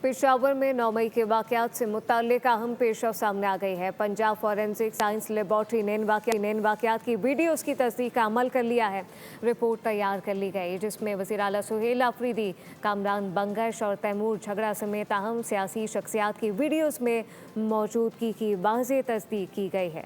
पेशावर में 9 मई के वाकयात से मुताल्लिक अहम पेशरफ सामने आ गई है। पंजाब फॉरेंसिक साइंस लेबॉर्ट्री ने इन वाकयात की वीडियोस की तस्दीक का अमल कर लिया है। रिपोर्ट तैयार कर ली गई जिसमें वज़ीर आला सुहेल आफरीदी, कामरान बंगश और तैमूर झगड़ा समेत अहम सियासी शख्सियात की वीडियोस में मौजूदगी की वाज़ेह तस्दीक की गई है।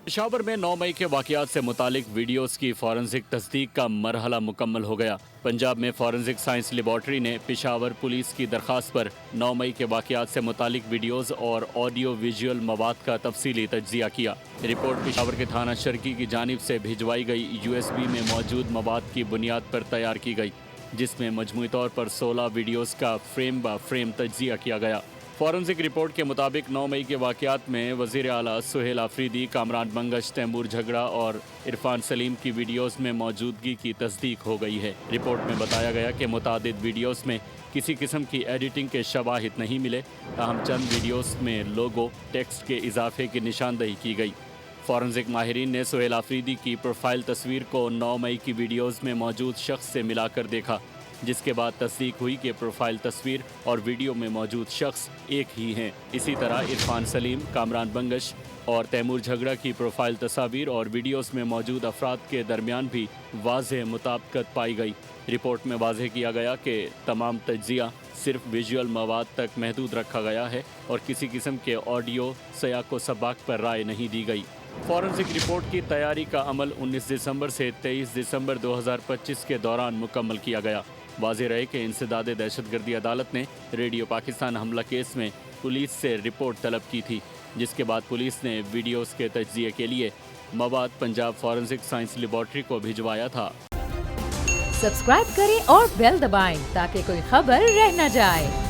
पेशावर में 9 मई के वाकयात से मुतालिक वीडियोस की फॉरेंसिक तस्दीक का मरहला मुकम्मल हो गया। पंजाब में फॉरेंसिक साइंस लेबॉर्ट्री ने पेशावर पुलिस की दरख्वास्त पर 9 मई के वाकयात से मुतालिक वीडियोस और ऑडियो विजुअल मवाद का तफसीली तज्जिया किया। रिपोर्ट पेशावर के थाना शर्की की जानिब से भिजवाई गई USB में मौजूद मवाद की बुनियाद पर तैयार की गई, जिसमें मजमूई तौर पर 16 वीडियोस का फ्रेम ब फ्रेम तज्जिया किया गया। फॉरेंसिक रिपोर्ट के मुताबिक 9 मई के वाकयात में वज़ीर आला सुहेल आफरीदी, कामरान बंगश, तैमूर झगड़ा और इरफान सलीम की वीडियोस में मौजूदगी की तस्दीक हो गई है। रिपोर्ट में बताया गया कि मुतादिद वीडियोस में किसी किस्म की एडिटिंग के शवाहिद नहीं मिले, ताहम चंद वीडियोस में लोगो टेक्स्ट के इजाफे की निशानदही की गई। फॉरेंसिक माहिरीन ने सुहेल आफरीदी की प्रोफाइल तस्वीर को 9 मई की वीडियोस में मौजूद शख्स से मिलाकर देखा, जिसके बाद तस्दीक हुई कि प्रोफाइल तस्वीर और वीडियो में मौजूद शख्स एक ही हैं। इसी तरह इरफान सलीम, कामरान बंगश और तैमूर झगड़ा की प्रोफाइल तस्वीर और वीडियोस में मौजूद अफराद के दरमियान भी वाज़ेह मुताबिकत पाई गई। रिपोर्ट में वाज़ेह किया गया कि तमाम तज्जिया सिर्फ विजुअल मवाद तक महदूद रखा गया है और किसी किस्म के ऑडियो सयाक व सबाक पर राय नहीं दी गई। फॉरेंसिक रिपोर्ट की तैयारी का अमल 19 दिसंबर से 23 दिसंबर 2025 के दौरान मुकम्मल किया गया। वाज़ेह रहे कि इंसदाद दहशतगर्दी अदालत ने रेडियो पाकिस्तान हमला केस में पुलिस से रिपोर्ट तलब की थी, जिसके बाद पुलिस ने वीडियोस के तज्जिये के लिए मवाद पंजाब फॉरेंसिक साइंस लेबॉर्ट्री को भिजवाया था। सब्सक्राइब करें और बेल दबाएं ताकि कोई खबर रह न जाए।